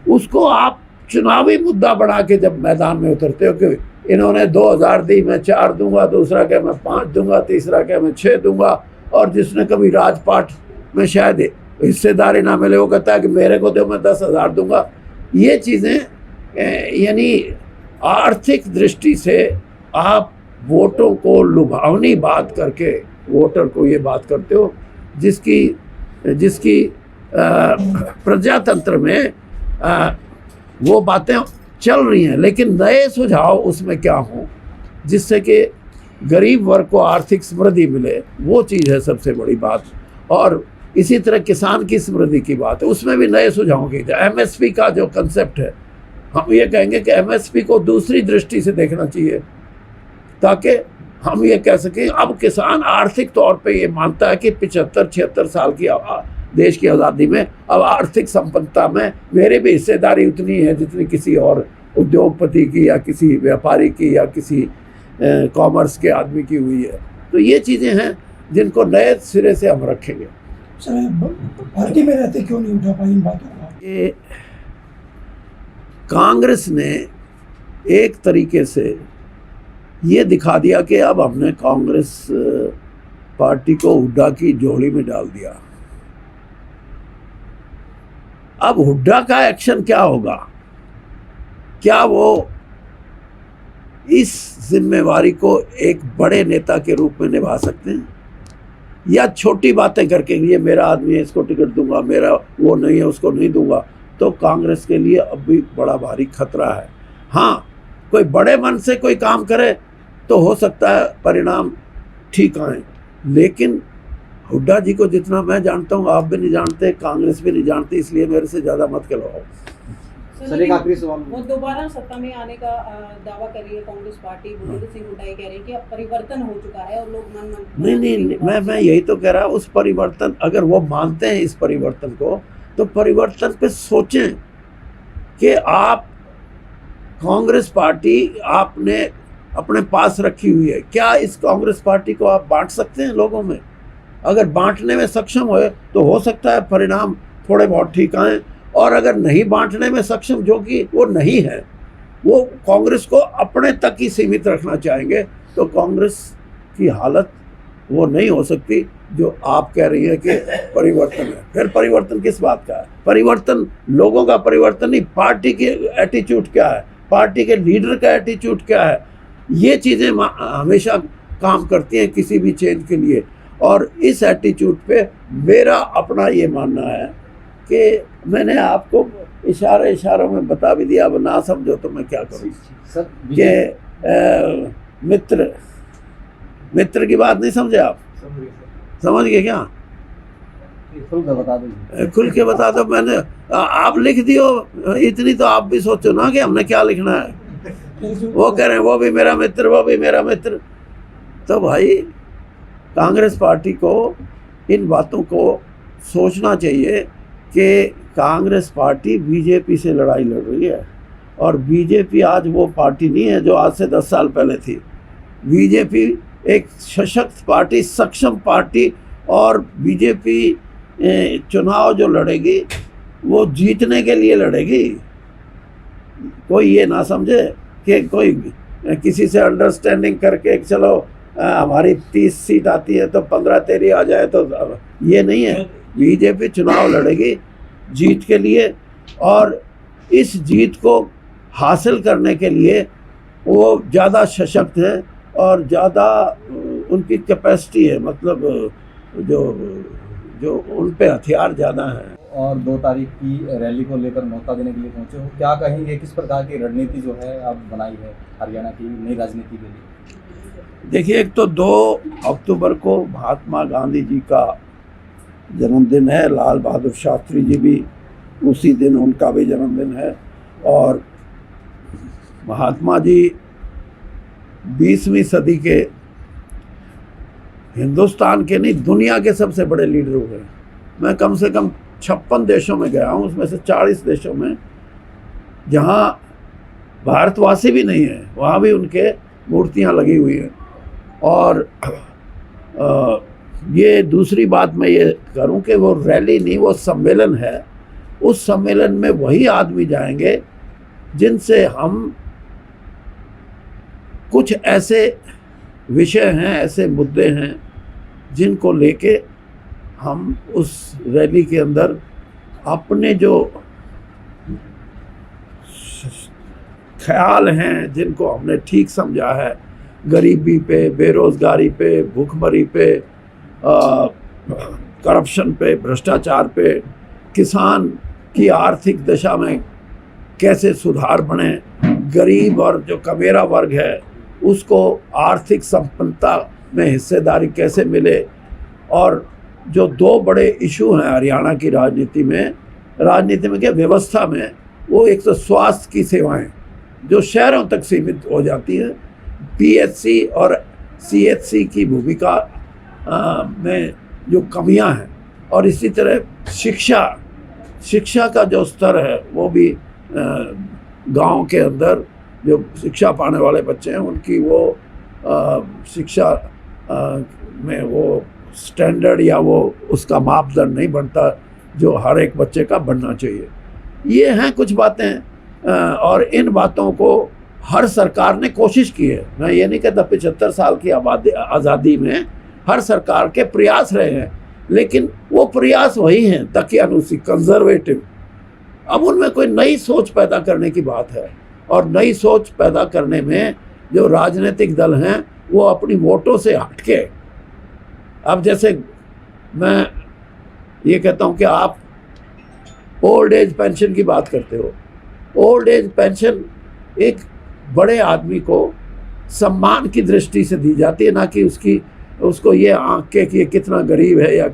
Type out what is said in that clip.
उसको आप चुनावी मुद्दा बना के जब मैदान में उतरते हो कि इन्होंने 2000 दी, मैं 4 दूंगा, दूसरा क्या मैं 5 दूंगा, तीसरा क्या मैं 6 दूंगा, और जिसने कभी राजपाट में शायद हिस्सेदारी ना मिले वो कहता है कि मेरे को दो, मैं 10,000 दूंगा। ये चीज़ें यानी आर्थिक दृष्टि से आप वोटों को लुभावनी बात करके वोटर को ये बात करते हो जिसकी प्रजातंत्र में वो बातें चल रही हैं, लेकिन नए सुझाव उसमें क्या हों जिससे कि गरीब वर्ग को आर्थिक समृद्धि मिले, वो चीज़ है सबसे बड़ी बात। और इसी तरह किसान की समृद्धि की बात है, उसमें भी नए सुझावों की। एमएसपी का जो कंसेप्ट है, हम ये कहेंगे कि एमएसपी को दूसरी दृष्टि से देखना चाहिए ताकि हम ये कह सकें अब किसान आर्थिक तौर पे ये मानता है कि 75-76 साल की देश की आज़ादी में अब आर्थिक संपन्नता में मेरी भी हिस्सेदारी उतनी है जितनी किसी और उद्योगपति की या किसी व्यापारी की या किसी कॉमर्स के आदमी की हुई है। तो ये चीज़ें हैं जिनको नए सिरे से हम रखेंगे। सर, पार्टी में रहते क्यों नहीं उठा पाई इन बातों को? ये कांग्रेस ने एक तरीके से ये दिखा दिया कि अब हमने कांग्रेस पार्टी को हुड्डा की झोली में डाल दिया। अब हुड्डा का एक्शन क्या होगा? क्या वो इस जिम्मेवारी को एक बड़े नेता के रूप में निभा सकते हैं, या छोटी बातें करके ये मेरा आदमी है इसको टिकट दूंगा, मेरा वो नहीं है उसको नहीं दूंगा? तो कांग्रेस के लिए अब भी बड़ा भारी खतरा है। हाँ, कोई बड़े मन से कोई काम करे तो हो सकता है परिणाम ठीक आए, लेकिन हुड्डा जी को जितना मैं जानता हूँ आप भी नहीं जानते, कांग्रेस भी नहीं जानती, इसलिए मेरे से ज़्यादा मत कहलवाओ। सर, एक आखिरी सवाल। वो दोबारा सत्ता में आने का दावा कर रही है कांग्रेस पार्टी। बुजुर्ग सिंह हुड्डा कह रहे हैं कि अब परिवर्तन हो चुका है और लोग मन नहीं, मैं यही तो कह रहा हूँ। उस परिवर्तन, अगर वो मानते हैं इस परिवर्तन को, तो परिवर्तन पे सोचें कि आप कांग्रेस पार्टी आपने अपने पास रखी हुई है, क्या इस कांग्रेस पार्टी को आप बांट सकते हैं लोगों में? अगर बांटने में सक्षम हो तो हो सकता है परिणाम थोड़े बहुत ठीक आए, और अगर नहीं बांटने में सक्षम, जो कि वो नहीं है, वो कांग्रेस को अपने तक ही सीमित रखना चाहेंगे, तो कांग्रेस की हालत वो नहीं हो सकती जो आप कह रही है कि परिवर्तन है। फिर परिवर्तन किस बात का है? परिवर्तन लोगों का परिवर्तन नहीं, पार्टी के एटीट्यूड क्या है, पार्टी के लीडर का एटीट्यूड क्या है, ये चीज़ें हमेशा काम करती हैं किसी भी चेंज के लिए। और इस एटीट्यूड पे मेरा अपना ये मानना है कि मैंने आपको इशारों में बता भी दिया, अब ना समझो तो मैं क्या करूँ। कि मित्र की बात नहीं समझे आप? समझ गए क्या? खुल के बता दो। खुल के बता दो। मैंने आप लिख दियो, इतनी तो आप भी सोचो ना कि हमने क्या लिखना है। वो कह रहे हैं वो भी मेरा मित्र, वो भी मेरा मित्र। तो भाई कांग्रेस पार्टी को इन बातों को सोचना चाहिए कि कांग्रेस पार्टी बीजेपी से लड़ाई लड़ रही है, और बीजेपी आज वो पार्टी नहीं है जो आज से 10 साल पहले थी। बीजेपी एक सशक्त पार्टी, सक्षम पार्टी, और बीजेपी चुनाव जो लड़ेगी वो जीतने के लिए लड़ेगी। कोई ये ना समझे कि कोई किसी से अंडरस्टैंडिंग करके चलो हमारी 30 सीट आती है तो 15-13 आ जाए, तो ये नहीं है। बीजेपी चुनाव लड़ेगी जीत के लिए, और इस जीत को हासिल करने के लिए वो ज़्यादा सशक्त है और ज़्यादा उनकी कैपेसिटी है, मतलब जो उन पे हथियार ज़्यादा हैं। और 2 तारीख की रैली को लेकर न्योता देने के लिए पहुंचे हो, क्या कहेंगे, किस प्रकार की रणनीति जो है आप बनाई है हरियाणा की नई राजनीति के लिए? देखिए, एक तो 2 अक्टूबर को महात्मा गांधी जी का जन्मदिन है, लाल बहादुर शास्त्री जी भी उसी दिन उनका भी जन्मदिन है, और महात्मा जी 20वीं सदी के हिंदुस्तान के नहीं दुनिया के सबसे बड़े लीडर हुए। मैं कम से कम 56 देशों में गया हूँ, उसमें से 40 देशों में जहाँ भारतवासी भी नहीं है वहाँ भी उनके मूर्तियाँ लगी हुई हैं। और ये दूसरी बात मैं ये करूँ कि वो रैली नहीं, वो सम्मेलन है, उस सम्मेलन में वही आदमी जाएंगे जिनसे हम कुछ ऐसे विषय हैं, ऐसे मुद्दे हैं जिनको लेके हम उस रैली के अंदर अपने जो ख्याल हैं, जिनको हमने ठीक समझा है, गरीबी पे, बेरोजगारी पे, भूखमरी पे, करप्शन पे, भ्रष्टाचार पे, किसान की आर्थिक दशा में कैसे सुधार बने, गरीब और जो कमेरा वर्ग है उसको आर्थिक संपन्नता में हिस्सेदारी कैसे मिले, और जो दो बड़े इशू हैं हरियाणा की राजनीति में क्या व्यवस्था में, वो एक तो स्वास्थ्य की सेवाएं जो शहरों तक सीमित हो जाती हैं, पीएचसी और सीएचसी की भूमिका में जो कमियां हैं, और इसी तरह शिक्षा का जो स्तर है वो भी गांव के अंदर जो शिक्षा पाने वाले बच्चे हैं उनकी वो शिक्षा में वो स्टैंडर्ड या वो उसका मापदंड नहीं बनता जो हर एक बच्चे का बनना चाहिए। ये हैं कुछ बातें, और इन बातों को हर सरकार ने कोशिश की है। मैं ये नहीं कहता 75 साल की आज़ादी में हर सरकार के प्रयास रहे हैं, लेकिन वो प्रयास वही हैं दकियानूसी, कंजर्वेटिव। अब उनमें कोई नई सोच पैदा करने की बात है, और नई सोच पैदा करने में जो राजनीतिक दल हैं वो अपनी वोटों से हटके, अब जैसे मैं ये कहता हूँ कि आप ओल्ड एज पेंशन की बात करते हो, ओल्ड एज पेंशन एक बड़े आदमी को सम्मान की दृष्टि से दी जाती है, ना कि उसको ये आंक के कि ये कितना गरीब है या